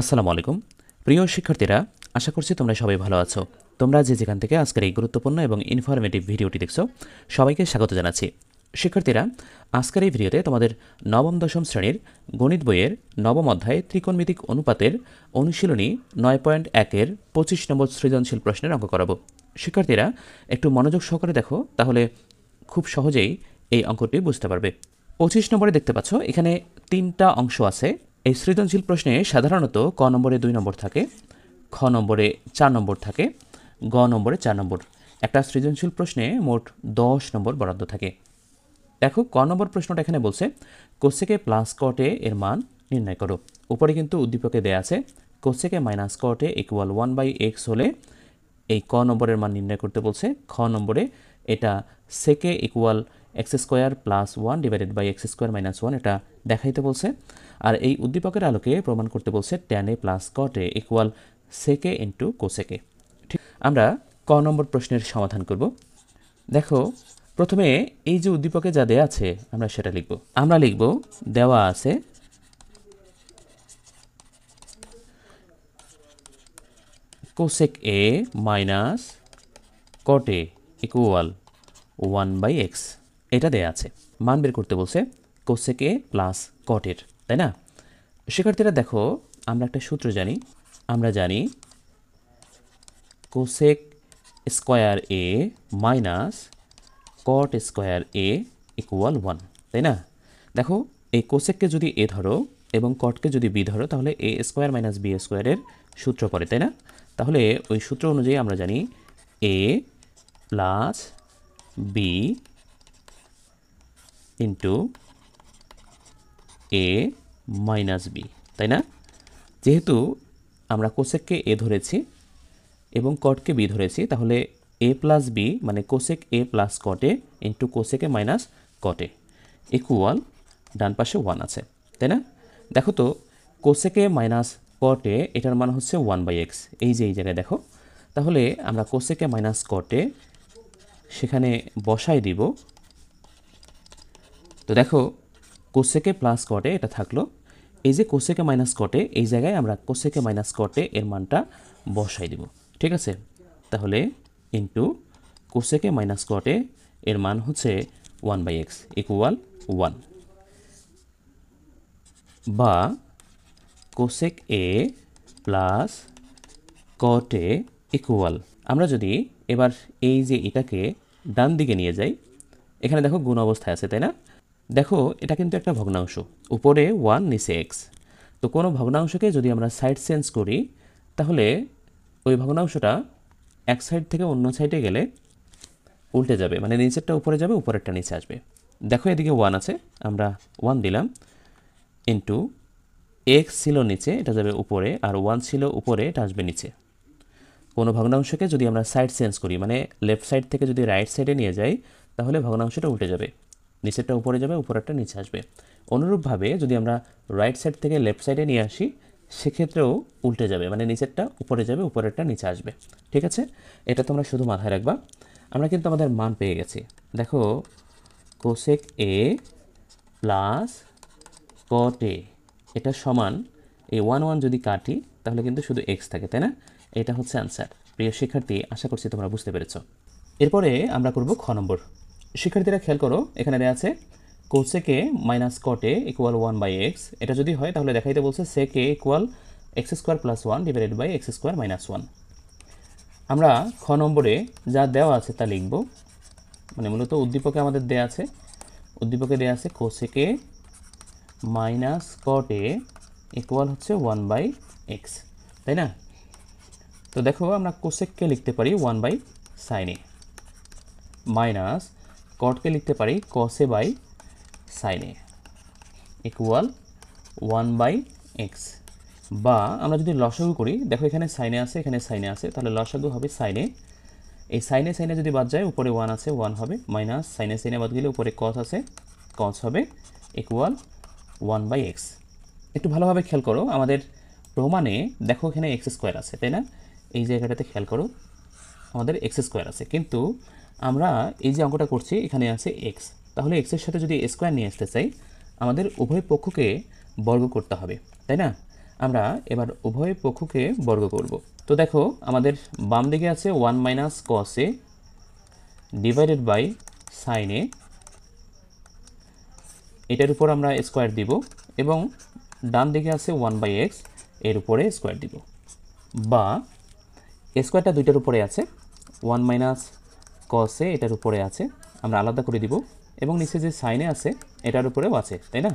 আসসালামু আলাইকুম প্রিয় শিক্ষার্থীরা, আশা করছি তোমরা সবাই ভালো আছো। তোমরা যে যেখান থেকে আজকের এই গুরুত্বপূর্ণ এবং ইনফরমেটিভ ভিডিওটি দেখছো, সবাইকে স্বাগত জানাচ্ছি। শিক্ষার্থীরা, আজকের এই ভিডিওতে তোমাদের নবম দশম শ্রেণীর গণিত বইয়ের নবম অধ্যায় ত্রিকোণমিতিক অনুপাতের অনুশীলনী 9.1-এর 25 নম্বর সৃজনশীল প্রশ্নের অঙ্ক করাবো। শিক্ষার্থীরা, একটু মনোযোগ সহকারে দেখো, তাহলে খুব সহজেই এই অঙ্কটি বুঝতে পারবে। 25 নম্বরে দেখতে পাচ্ছ এখানে 3টা অংশ আছে। এই সৃজনশীল প্রশ্নে সাধারণত ক নম্বরে 2 নম্বর থাকে, খ নম্বরে 4 নম্বর থাকে, গ নম্বরে 4 নম্বর। একটা সৃজনশীল প্রশ্নে মোট 10 নম্বর বরাদ্দ থাকে। দেখো, ক নম্বর প্রশ্নটা এখানে বলছে কোসেকে প্লাস কটে এর মান নির্ণয় করো। উপরে কিন্তু উদ্দীপকে দেয়া আছে কোসেকে মাইনাস কটে ইকুয়াল 1/x হলে এই ক নম্বরের মান নির্ণয় করতে বলছে। খ নম্বরে এটা sec A equal x² plus 1 divided by x² minus 1 এটা দেখাইতে বলছে। আর এই উদ্দীপকের আলোকে প্রমাণ করতে বলছে tan a plus cot a equal সেকে ইন্টু কোসেকে। ঠিক, আমরা ক নম্বর প্রশ্নের সমাধান করব। দেখো, প্রথমে এই যে উদ্দীপকে যা দেয়া আছে আমরা সেটা লিখব। আমরা লিখব দেওয়া আছে cosec a minus cot a equal 1/x, এটা দেয়া আছে। মান বের করতে বলছে কোসেক a প্লাস cot এর, তাই না? শিক্ষার্থীরা দেখো, আমরা একটা সূত্র জানি। আমরা জানি cosec square a minus cot square a equal 1, তাই না? দেখো, এই কোসেককে যদি a ধরো এবং কটকে যদি b ধরো, তাহলে a স্কোয়ার মাইনাস b স্কোয়ারের সূত্র পড়ে, তাই না? তাহলে ওই সূত্র অনুযায়ী আমরা জানি a plus b into a minus b, তাই না? যেহেতু আমরা কোসেককে a ধরেছি এবং কটকে b ধরেছি, তাহলে a প্লাস b মানে cosec a plus cot a into cosec a minus cot a equal ডান পাশে 1 আছে, তাই না? দেখো তো, cosec a minus cot a এটার মান হচ্ছে 1/x, এই যে এই জায়গায় দেখো। তাহলে আমরা cosec a minus cot a সেখানে বসাই দিব। তো দেখো, cosec a plus cot a এটা থাকলো। এই যে cosec a minus cot a, এই জায়গায় আমরা cosec a minus cot a এর মানটা বসাই দিব, ঠিক আছে? তাহলে into cosec a minus cot a এর মান হচ্ছে 1/x ইকুয়াল 1, বা cosec a plus cot a equal, আমরা যদি এবার এই যে এটাকে ডান দিকে নিয়ে যাই, এখানে দেখো গুণ অবস্থায় আছে, তাই না? দেখো, এটা কিন্তু একটা ভগ্নাংশ, উপরে 1 নিচে x। তো কোনো ভগ্নাংশকে যদি আমরা সাইড চেঞ্জ করি, তাহলে ওই ভগ্নাংশটা এক সাইড থেকে অন্য সাইডে গেলে উল্টে যাবে, মানে নিচেরটা উপরে যাবে, উপরেরটা নিচে আসবে। দেখো, এদিকে 1 আছে, আমরা 1 দিলাম ইন্টু x ছিল নিচে, এটা যাবে উপরে, আর 1 ছিল উপরে, এটা আসবে নিচে। কোনো ভগ্নাংশকে যদি আমরা সাইড চেঞ্জ করি, মানে লেফট সাইড থেকে যদি রাইট সাইডে নিয়ে যাই, তাহলে ভগ্নাংশটা উল্টে যাবে, নিচেরটা উপরে যাবে, উপরেরটা নিচে আসবে। অনুরূপভাবে যদি আমরা রাইট সাইড থেকে লেফট সাইডে নিয়ে আসি, সেক্ষেত্রেও উল্টে যাবে, মানে নিচেরটা উপরে যাবে, উপরেরটা নিচে আসবে। ঠিক আছে, এটা তোমরা শুধু মাথায় রাখবা। আমরা কিন্তু আমাদের মান পেয়ে গেছি। দেখো, cosec a plus cot a এটা সমান, এই 1 যদি কাটি তাহলে কিন্তু শুধু x থাকে, তাই না? এটা হচ্ছে আনসার। প্রিয় শিক্ষার্থী, আশা করছি তোমরা বুঝতে পেরেছ। এরপরে আমরা করব খ নম্বর। শিক্ষার্থীরা খেয়াল করো, এখানে দেওয়া আছে cosec a minus cot a equal 1/x। এটা যদি হয় তাহলে দেখাইতে বলছে sec a equal x² plus 1 divided by x² minus 1। আমরা খ নম্বরে যা দেওয়া আছে তা লিখব। মানে মূলত উদ্দীপকে আমাদের দেওয়া আছে, উদ্দীপকে দেওয়া আছে cosec a minus cot a equal হচ্ছে 1/x, তাই না? তো দেখো, আমরা কোসেককে লিখতে পারি 1/sin a, মাইনাস কটকে লিখতে পারি cos a by sin a equal 1/x, বা আমরা যদি লসাগু করি, দেখো এখানে sin a আছে, এখানে sin a আছে, তাহলে লসাগু হবে sin a। এই sin a যদি বাদ যায়, উপরে 1 আছে, 1 হবে, মাইনাস sin a বাদ গেলে উপরে cos আছে, cos হবে ইকুয়াল 1/x। একটু ভালোভাবে খেয়াল করো, আমাদের প্রমাণে দেখো এখানে x² আছে, তাই না? এই জায়গাটাতে খেয়াল করো, আমাদের x² আছে, কিন্তু আমরা এই যে অঙ্কটা করছি এখানে আছে x। তাহলে x এর সাথে যদি স্কোয়ার নিয়ে আসতে চাই, আমাদের উভয় পক্ষকে বর্গ করতে হবে, তাই না? আমরা এবার উভয় পক্ষকে বর্গ করব। তো দেখো আমাদের বাম দিকে আছে 1 minus cos a divided by sine a, এটার উপর আমরা স্কোয়ার দিব, এবং ডান দিকে আছে 1 বাই এক্স, এর উপরে স্কোয়ার দিব, বা স্কোয়ারটা দুইটার উপরে আছে, 1 মাইনাস কস এ এটার উপরে আছে, আমরা আলাদা করে দিব, এবং নিচে যে সাইনে আছে এটার উপরেও আছে, তাই না?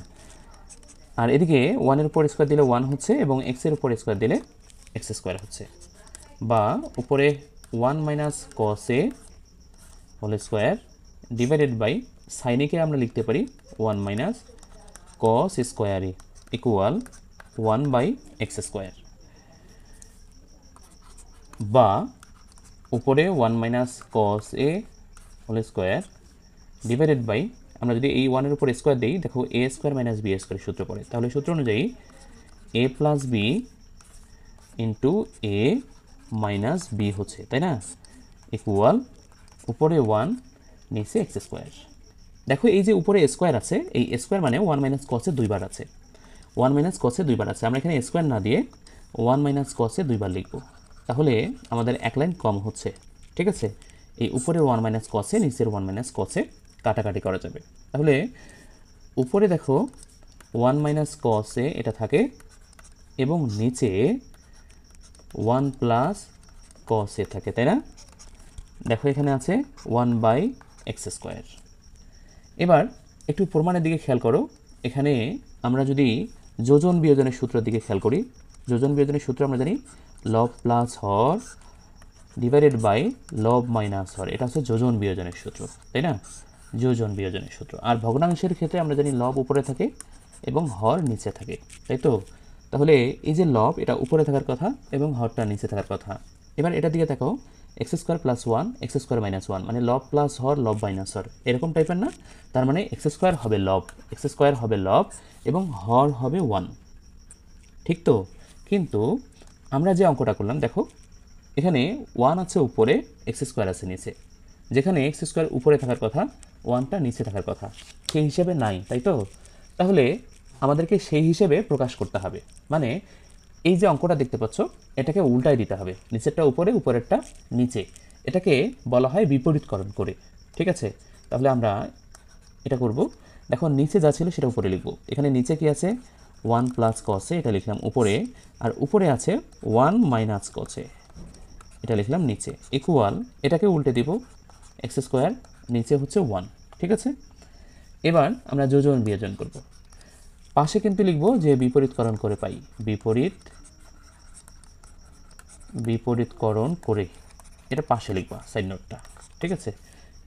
আর এদিকে 1 এর উপর স্কোয়ার দিলে 1 হচ্ছে, এবং এক্সের উপর স্কোয়ার দিলে এক্স স্কোয়ার হচ্ছে, বা উপরে 1 minus cos a whole square divided by সাইনেকে আমরা লিখতে পারি 1 minus cos square a equal 1 by x square, বা উপরে 1 minus cos a whole square divided by, আমরা যদি এই 1 এর উপর স্কোয়ার দিই, দেখো a square minus b square সূত্র পড়ে, তাহলে সূত্র অনুযায়ী a plus b into a minus b হচ্ছে, তাই না, ইকুয়াল উপরে 1 নিচে এক্স স্কোয়ার। দেখো এই যে উপরে স্কোয়ার আছে, এই স্কোয়ার মানে 1 মাইনাস কসে দুইবার আছে, 1 মাইনাস কসে দুইবার আছে, আমরা এখানে স্কোয়ার না দিয়ে 1 মাইনাস কসে দুইবার লিখব, তাহলে আমাদের এক লাইন কম হচ্ছে, ঠিক আছে। এই উপরের 1 মাইনাস কসে নিচের 1 মাইনাস কসে কাটাকাটি করা যাবে, তাহলে উপরে দেখো 1 মাইনাস কসে এটা থাকে, এবং নিচে 1 প্লাস কসে থাকে, তাই না। দেখো এখানে আছে 1 বাই এক্স স্কোয়ার। এবার একটু প্রমাণের দিকে খেয়াল করো, এখানে আমরা যদি যোজন বিয়োজনের সূত্রের দিকে খেয়াল করি, যোজন বিয়োজনের সূত্র আমরা জানি লব প্লাস হর ডিভাইডেড বাই লব মাইনাস হর, এটা হচ্ছে যোজন বিয়োজনের সূত্র, তাই না, যোজন বিয়োজনের সূত্র। আর ভগ্নাংশের ক্ষেত্রে আমরা জানি লব উপরে থাকে এবং হর নিচে থাকে, তাই তো। তাহলে এই যে লব এটা উপরে থাকার কথা এবং হরটা নিচে থাকার কথা। এবার এটা দিকে দেখো x square plus 1 x square minus 1, মানে লব প্লাস হর লব মাইনাস হর, এরকম টাইপের না। তার মানে এক্স স্কোয়ার হবে লব, এক্স স্কোয়ার হবে লব, এবং হর হবে 1, ঠিক তো। কিন্তু আমরা যে অঙ্কটা করলাম দেখো, এখানে 1 আছে উপরে, এক্স স্কোয়ার আছে নিচে, যেখানে এক্স স্কোয়ার উপরে থাকার কথা 1টা নিচে থাকার কথা, সেই হিসেবে নাই, তাই তো। তাহলে আমাদেরকে সেই হিসেবে প্রকাশ করতে হবে, মানে এই যে অঙ্কটা দেখতে পাচ্ছ এটাকে উল্টায় দিতে হবে, নিচেরটা উপরে উপরেরটা নিচে, এটাকে বলা হয় বিপরীতকরণ করে, ঠিক আছে। তাহলে আমরা এটা করব, দেখো নিচে যা ছিল সেটা উপরে লিখব, এখানে নিচে কি আছে 1 প্লাস কসে, এটা লিখলাম উপরে, আর উপরে আছে 1 মাইনাস কসে, এটা লিখলাম নিচে, ইকুয়াল এটাকে উল্টে দিব এক্স স্কোয়ার, নিচে হচ্ছে 1, ঠিক আছে। এবার আমরা যোজন বিয়োজন করব, পাশে কিন্তু লিখব যে বিপরীতকরণ করে পাই, বিপরীতকরণ করে, এটা পাশে লিখবা সাইড নোটটা, ঠিক আছে।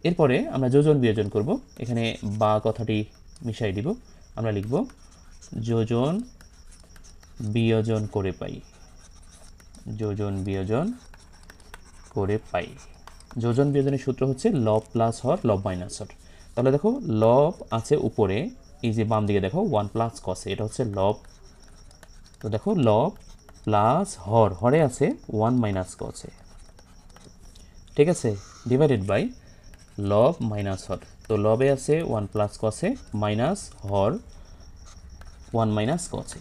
এরপরে আমরা যোজন বিয়োজন করব, এখানে বা কথাটি মিশাই দিব, আমরা লিখব যোজন বিয়োজন করে পাই, যোজন বিয়োজন করে পাই। যোজন বিয়োজনের সূত্র হচ্ছে লব প্লাস হর লব মাইনাস হর। তাহলে দেখো লব আছে উপরে, এই যে বাম দিকে দেখো 1 প্লাস কসে, এটা হচ্ছে লব, তো দেখো লব প্লাস হর, হরে আছে 1 মাইনাস কসে, ঠিক আছে, ডিভাইডেড বাই লব মাইনাস হর, তো লবে আছে 1 প্লাস কসে মাইনাস হর 1 মাইনাস কসে,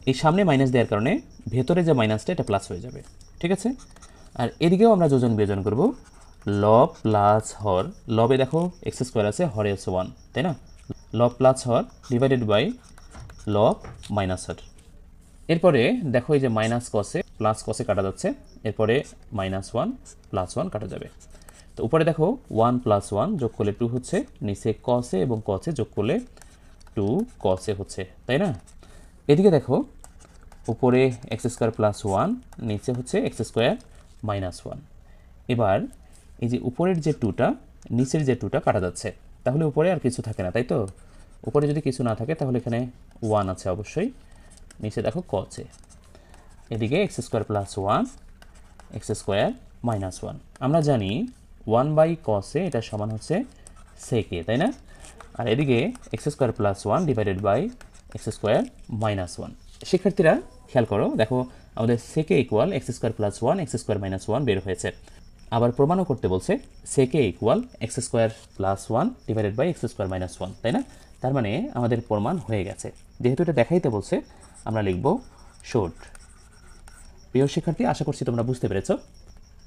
এই সামনে মাইনাস দেওয়ার কারণে ভেতরে যে মাইনাসটা এটা প্লাস হয়ে যাবে, ঠিক আছে। আর এদিকেও আমরা যোজন বিয়োজন করব, লব প্লাস হর, লবে দেখো এক্স স্কোয়ার আছে, হরে আছে 1, তাই না, লব প্লাস হর ডিভাইডেড বাই লব মাইনাস হর। এরপরে দেখো এই যে মাইনাস কসে প্লাস কসে কাটা যাচ্ছে, এরপরে -1 +1 কাটা যাবে, তো উপরে দেখো 1 + 1 যোগ করলে 2 হচ্ছে, নিচে কসে এবং কসে যোগ করলে 2 কসে হচ্ছে, তাই না। এদিকে দেখো উপরে এক্স স্কোয়ার প্লাস 1, নিচে হচ্ছে এক্স স্কোয়ার -1। এবার এই যে উপরের যে 2টা নিচের যে 2টা কাটা যাচ্ছে, তাহলে উপরে আর কিছু থাকে না, তাই তো। উপরে যদি কিছু না থাকে তাহলে এখানে 1 আছে অবশ্যই, নিচে দেখো কসে, এদিকে x square plus 1 x square -1। আমরা জানি 1 বাই কসে এটা সমান হচ্ছে সেকে, তাই না। আর এদিকে x square plus 1 divided by x square -1। শিক্ষার্থীরা খেয়াল করো, দেখো আমাদের sec A equal x square plus 1 x square -1 বের হয়েছে। আবার প্রমাণও করতে বলছে sec A equal x square plus 1 divided by x square -1, তাই না। তার মানে আমাদের প্রমাণ হয়ে গেছে। যেহেতু এটা দেখাইতে বলছে, আমরা লিখব শুড। প্রিয় শিক্ষার্থী, আশা করছি তোমরা বুঝতে পেরেছ।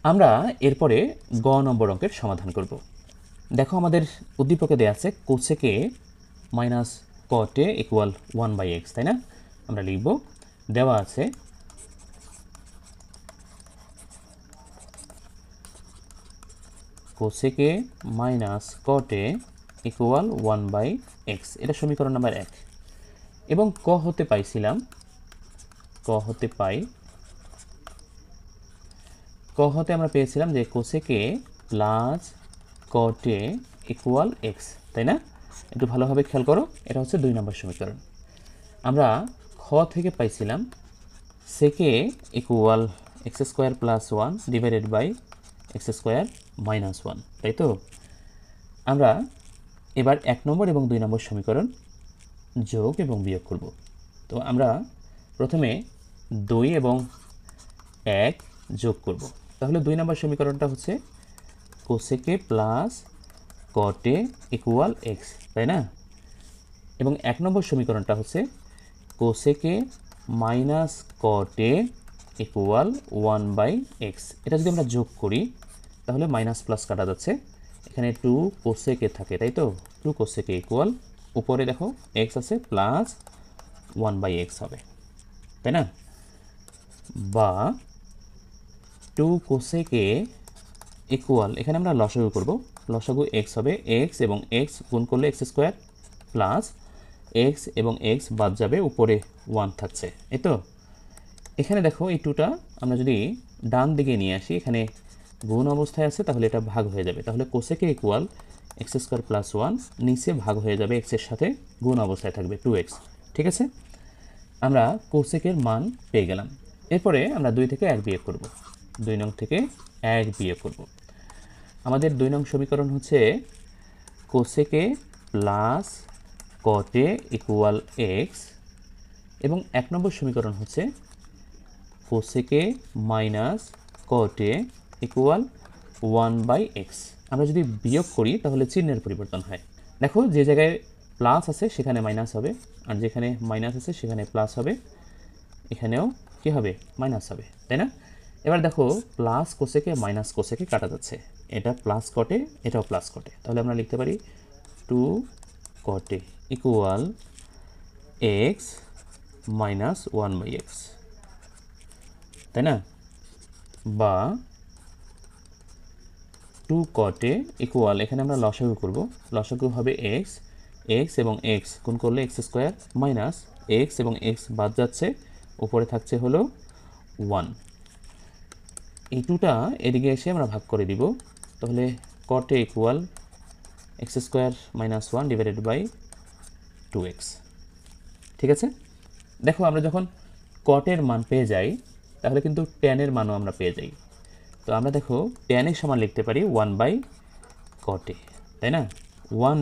আমরা এরপরে গ নম্বর অঙ্কের সমাধান করব। দেখো আমাদের উদ্দীপকে দেওয়া আছে কোসেক এ মাইনাস কট এ ইকুয়াল 1/x, তাই না? আমরা লিখব দেওয়া আছে কোসেক এ মাইনাস কট এ ইকুয়াল 1/x, এটা সমীকরণ নাম্বার 1। এবং ক হতে পাইছিলাম, ক হতে আমরা পেয়েছিলাম যে কোসেক এ প্লাস কট এ ইকুয়াল এক্স, তাই না? একটু ভালোভাবে খেয়াল করো, এটা হচ্ছে 2 নম্বর সমীকরণ। আমরা খ থেকে পাইছিলাম sec a equal x square plus 1 divided by x square minus 1, তাই তো? আমরা এবার 1 নম্বর এবং 2 নম্বর সমীকরণ যোগ এবং বিয়োগ করব। তো আমরা প্রথমে 2 এবং 1 যোগ করব। তাহলে 2 নম্বর সমীকরণটা হচ্ছে কোসেক এ প্লাস কট এ ইকুয়াল এক্স, তাই না? এবং 1 নম্বর সমীকরণটা হচ্ছে কোসেক এ মাইনাস কট এ ইকুয়াল 1/x। এটা যদি আমরা যোগ করি তাহলে মাইনাস প্লাস কাটা যাচ্ছে, এখানে 2 কোসেক এ থাকে, তাই তো? 2 কোসেক এ ইকুয়াল উপরে দেখো x আছে প্লাস 1/x হবে, তাই না? বা 2 কোসেক এ ইকুয়াল, এখানে আমরা লসাগু করব, লসাগু x হবে, x এবং x গুণ করলে এক্স স্কোয়ার প্লাস x এবং x বাদ যাবে, উপরে 1 থাকছে, এই তো? এখানে দেখো এই 2টা আমরা যদি ডান দিকে নিয়ে আসি, এখানে গুণ অবস্থায় আছে, তাহলে এটা ভাগ হয়ে যাবে। তাহলে কোসেক এ ইকুয়াল এক্স স্কোয়ার প্লাস 1 নিচে ভাগ হয়ে যাবে, x এর সাথে গুণ অবস্থায় থাকবে 2x, ঠিক আছে? আমরা কোসেকের মান পেয়ে গেলাম। এরপরে আমরা 2 থেকে 1 বিয়োগ করব, 2 নং থেকে 1 বিয়োগ করব। আমাদের 2 নং সমীকরণ হচ্ছে কোসেক এ প্লাস কট এ ইকুয়াল এক্স, এবং 1 নম্বর সমীকরণ হচ্ছে কোসেক এ মাইনাস কট এ ইকুয়াল 1/x। আমরা যদি বিয়োগ করি তাহলে চিহ্নের পরিবর্তন হয়। দেখো যে জায়গায় প্লাস আছে সেখানে মাইনাস হবে, আর যেখানে মাইনাস আছে সেখানে প্লাস হবে, এখানেও কি হবে? মাইনাস হবে, তাই না? এবার দেখো প্লাস কোসেকে মাইনাস কোসেকে কাটা যাচ্ছে, এটা প্লাস কটে, এটাও প্লাস কটে, তাহলে আমরা লিখতে পারি 2 কটে ইকুয়াল এক্স মাইনাস 1/x, তাই না? বা 2 কটে ইকুয়াল, এখানে আমরা লসাগু করব, লসাগু হবে x, x এবং x গুণ করলে এক্স স্কোয়ার মাইনাস x এবং x বাদ যাচ্ছে, উপরে থাকছে হলো 1। এই 2টা এদিকে এসে আমরা ভাগ করে দিব, তাহলে কটে equal x square minus 1 divided by 2x, ঠিক আছে? দেখো আমরা যখন কটের মান পেয়ে যাই তাহলে কিন্তু ট্যানের মানও আমরা পেয়ে যাই। তো আমরা দেখো ট্যান এর সমান লিখতে পারি 1/কটে, তাই না? 1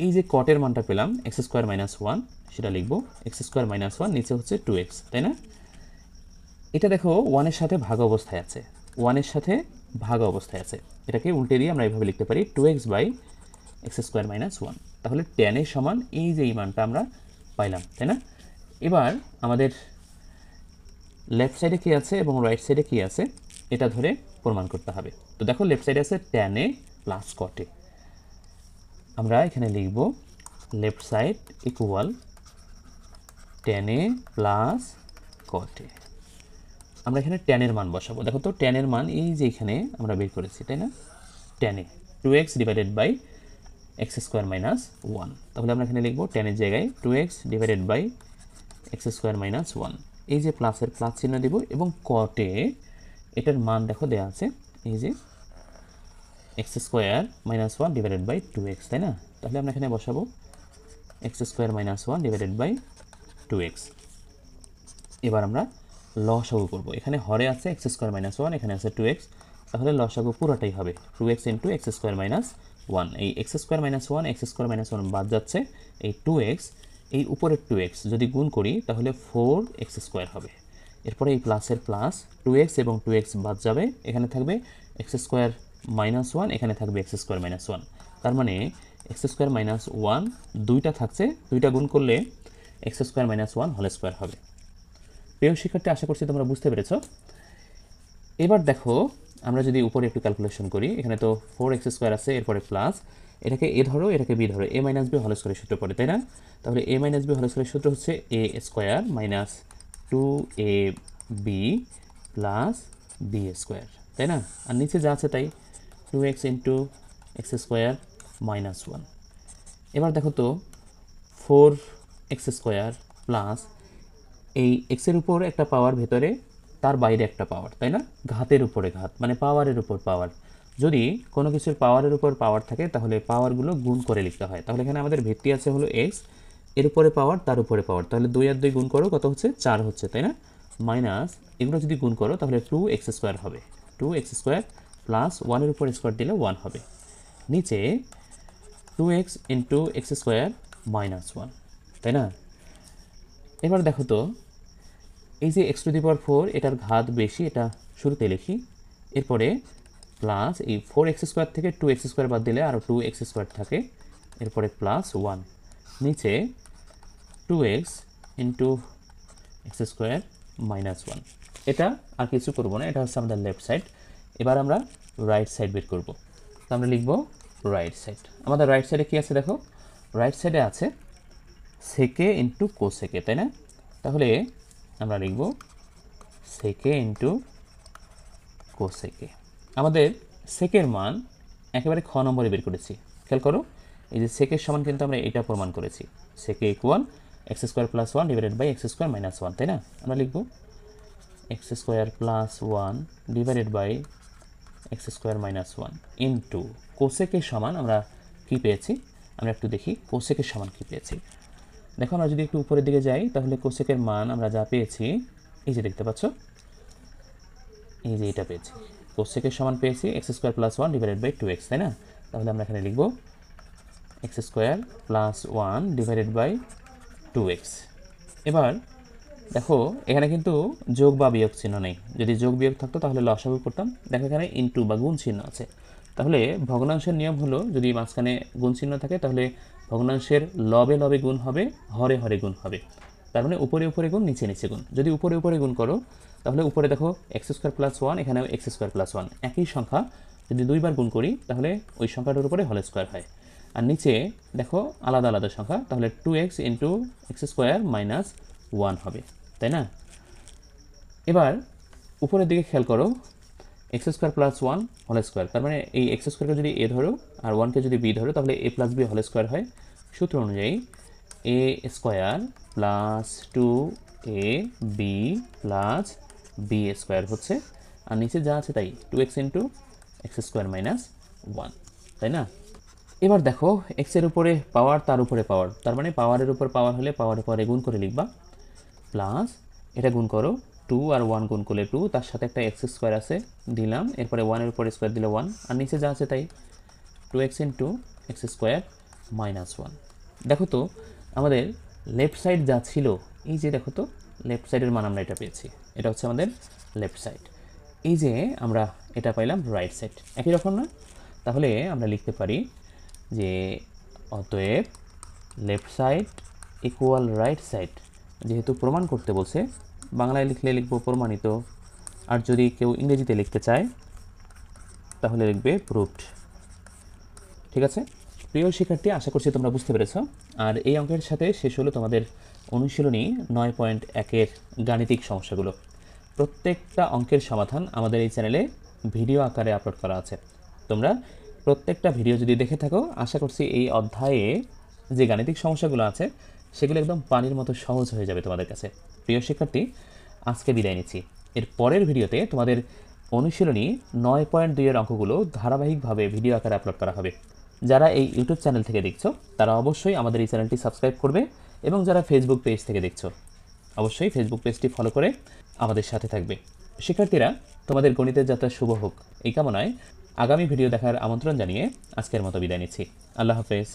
এই যে কটের মানটা পেলাম এক্স স্কোয়ার মাইনাস 1, সেটা লিখবো এক্স স্কোয়ার মাইনাস 1, নিচে হচ্ছে 2x, তাই না? এটা দেখো 1 এর সাথে ভাগ অবস্থায় আছে, 1 এর সাথে ভাগ অবস্থায় আছে, এটাকে উল্টে দিয়ে আমরা এইভাবে লিখতে পারি 2x/এক্স স্কোয়ার মাইনাস 1। তাহলে ট্যান এর সমান এই যে এই মানটা আমরা পাইলাম, তাই না? এবার আমাদের লেফট সাইডে কি আছে এবং রাইট সাইডে কি আছে এটা ধরে প্রমাণ করতে হবে। তো দেখো লেফট সাইডে আছে tan a plus cot a, আমরা এখানে লিখব left side equal tan a plus cot a. আমরা এখানে ট্যানের মান বসাবো, দেখো তো ট্যানের মান এই যে এখানে আমরা বের করেছি, তাই না? Tan A 2x divided by x square minus 1, তাহলে আমরা এখানে লিখবো ট্যানের জায়গায় 2x divided by x square minus 1, এই যে প্লাসের প্লাস চিহ্ন দেব, এবং কটে এটার মান দেখো দেওয়া আছে এই যে x square minus 1 divided by 2x, তাই না? তাহলে আমরা এখানে বসাবো x square minus 1 divided by 2x। এবার আমরা লসাগু করব, এখানে হরে আছে এক্স স্কোয়ার মাইনাস 1, এখানে আছে 2x, তাহলে লসাগু পুরোটাই হবে 2x into x square minus 1। এই x square minus 1 x square minus 1 বাদ যাচ্ছে, এই 2x এই উপরের 2x যদি গুণ করি তাহলে 4x স্কোয়ার হবে। এরপরে এই প্লাসের প্লাস 2x এবং 2x বাদ যাবে, এখানে থাকবে এক্স স্কোয়ার মাইনাস 1, এখানে থাকবে এক্স স্কোয়ার মাইনাস 1, তার মানে এক্স স্কোয়ার মাইনাস 1 দুইটা থাকছে, দুইটা গুণ করলে x square minus 1 whole square হবে। প্রিয় শিক্ষার্থী, আশা করছি তোমরা বুঝতে পেরেছো। এবার দেখো আমরা যদি উপরে একটু ক্যালকুলেশন করি, এখানে তো 4x² আছে, এরপরে প্লাস, এটাকে এ ধরো এটাকে বি ধরো, a - b হোল স্কয়ারের সূত্র পড়ে, তাই না? তাহলে a - b হোল স্কয়ারের সূত্র হচ্ছে a² - 2ab প্লাস b², তাই না? আর নিচে যা আছে তাই, 2x × x² - 1। এবার দেখো তো 4x² প্লাস এই এক্সের উপর একটা পাওয়ার ভেতরে, তার বাইরে একটা পাওয়ার, তাই না? ঘাতের উপরে ঘাত মানে পাওয়ারের উপর পাওয়ার। যদি কোনো কিছুর পাওয়ারের উপর পাওয়ার থাকে তাহলে পাওয়ারগুলো গুণ করে লিখতে হয়। তাহলে এখানে আমাদের ভিত্তি আছে হলো এক্স, এর উপরে পাওয়ার, তার উপরে পাওয়ার, তাহলে 2 আর 2 গুণ করো, কত হচ্ছে? 4 হচ্ছে, তাই না? মাইনাস এগুলো যদি গুণ করো তাহলে 2x² হবে, 2x² প্লাস 1 এর উপর স্কোয়ার দিলে 1 হবে। নিচে 2x × x² - 1, তাই না? এবার দেখো তো এই যে x⁴ এটার ঘাত বেশি, এটা শুরুতে লিখি, এরপরে প্লাস এই 4x² থেকে 2x² বাদ দিলে আরও 2x² থাকে, এরপরে প্লাস 1, নিচে 2x × x² - 1। এটা আর কিছু করব না, এটা হচ্ছে আমাদের লেফট সাইড। এবার আমরা রাইট সাইড বের করব। তো আমরা লিখব রাইট সাইড। আমাদের রাইট সাইডে কি আছে দেখো, রাইট সাইডে আছে সেকে ইন্টু কোসেকে, তাই না? তাহলে আমরা লিখব সেকে ইন্টু কোসেকে। আমাদের সেকের মান একেবারে খ নম্বরে বের করেছি, খেয়াল করো। এই যে সেকের সমান কিন্তু আমরা এটা প্রমাণ করেছি, সেকে equal x² + 1 divided by x² - 1, তাই না? আমরা লিখব x² + 1 divided by x² - 1 into কোসেকের সমান আমরা কি পেয়েছি, আমরা একটু দেখি কোসেকের সমান কি পেয়েছি। দেখো আমরা যদি একটু উপরের দিকে যাই তাহলে কোসেকের মান আমরা যা পেয়েছি, এই যে দেখতে পাচ্ছ, এই যে এটা পেয়েছি, কোসেকের সমান পেয়েছি x² + 1 ডিভাইডেড বাই 2x, তাই না? তাহলে আমরা এখানে লিখব x² + 1 ডিভাইডেড বাই 2x। এবার দেখো এখানে কিন্তু যোগ বা বিয়োগ চিহ্ন নেই, যদি যোগ বিয়োগ থাকতো তাহলে লসাগু করতাম। দেখো এখানে ইনটু বা গুণ চিহ্ন আছে, তাহলে ভগ্নাংশের নিয়ম হলো যদি মাঝখানে গুণ চিহ্ন থাকে তাহলে ভগ্নাংশের লবে লবে গুণ হবে, হরে হরে গুণ হবে। তার মানে উপরে উপরে গুণ, নিচে নিচে গুণ। যদি উপরে উপরে গুণ করো তাহলে উপরে দেখো x² + 1, এখানেও x² + 1, একই সংখ্যা যদি দুইবার গুণ করি তাহলে ওই সংখ্যাটার উপরে হোল স্কয়ার হয়। আর নিচে দেখো আলাদা আলাদা সংখ্যা, তাহলে 2x × x² - 1 হবে, তাই না? এবার উপরের দিকে খেয়াল করো, x² + 1 হোল স্কয়ার, তার মানে এই x² যদি a ধরো আর 1কে যদি b ধরো তাহলে a + b হোল স্কয়ার হয়। সূত্র অনুযায়ী a² + 2ab + b² হচ্ছে, আর নিচে যা আছে তাই 2x × x² - 1, তাই না? এবার দেখো x এর উপরে পাওয়ার, তার উপরে পাওয়ার, তার মানে পাওয়ারের উপর পাওয়ার হলে পাওয়ারের পরে গুণ করে লিখবা, প্লাস এটা গুণ করো, 2 আর 1 গুণ করলে 2, তার সাথে একটা x² আছে দিলাম, এরপরে 1 এর উপর স্কয়ার দিলে 1, আর নিচে যা আছে তাই 2x × x² - 1। দেখো তো আমাদের লেফট সাইড যা ছিল, এই যে দেখো তো লেফট সাইডের মান আমরা এটা পেয়েছি, এটা হচ্ছে আমাদের লেফট সাইড। এই যে আমরা এটা পাইলাম রাইট সাইড, একই রকম না? তাহলে আমরা লিখতে পারি যে অতএব left side equal right side. যেহেতু প্রমাণ করতে বলছে, বাংলায় লিখলে লিখব প্রমাণিত, আর যদি কেউ ইংরেজিতে লিখতে চায় তাহলে লিখবে প্রুভড। ঠিক আছে প্রিয় শিক্ষার্থী, আশা করছি তোমরা বুঝতে পেরেছ। আর এই অঙ্কের সাথে শেষ হলো তোমাদের অনুশীলনী 9.1-এর গাণিতিক সমস্যাগুলো। প্রত্যেকটা অঙ্কের সমাধান আমাদের এই চ্যানেলে ভিডিও আকারে আপলোড করা আছে। তোমরা প্রত্যেকটা ভিডিও যদি দেখে থাকো, আশা করছি এই অধ্যায়ে যে গাণিতিক সমস্যাগুলো আছে সেগুলো একদম পানির মতো সহজ হয়ে যাবে তোমাদের কাছে। প্রিয় শিক্ষার্থী, আজকে বিদায় নিচ্ছি। এর পরের ভিডিওতে তোমাদের অনুশীলনী 9.2-এর অঙ্কগুলো ধারাবাহিকভাবে ভিডিও আকারে আপলোড করা হবে। যারা এই ইউটিউব চ্যানেল থেকে দেখছো তারা অবশ্যই আমাদের এই চ্যানেলটি সাবস্ক্রাইব করবে, এবং যারা ফেসবুক পেজ থেকে দেখছো অবশ্যই ফেসবুক পেজটি ফলো করে আমাদের সাথে থাকবে। শিক্ষার্থীরা, তোমাদের গণিতের যাত্রা শুভ হোক এই কামনায় আগামী ভিডিও দেখার আমন্ত্রণ জানিয়ে আজকের মতো বিদায় নিচ্ছি। আল্লাহ হাফেজ।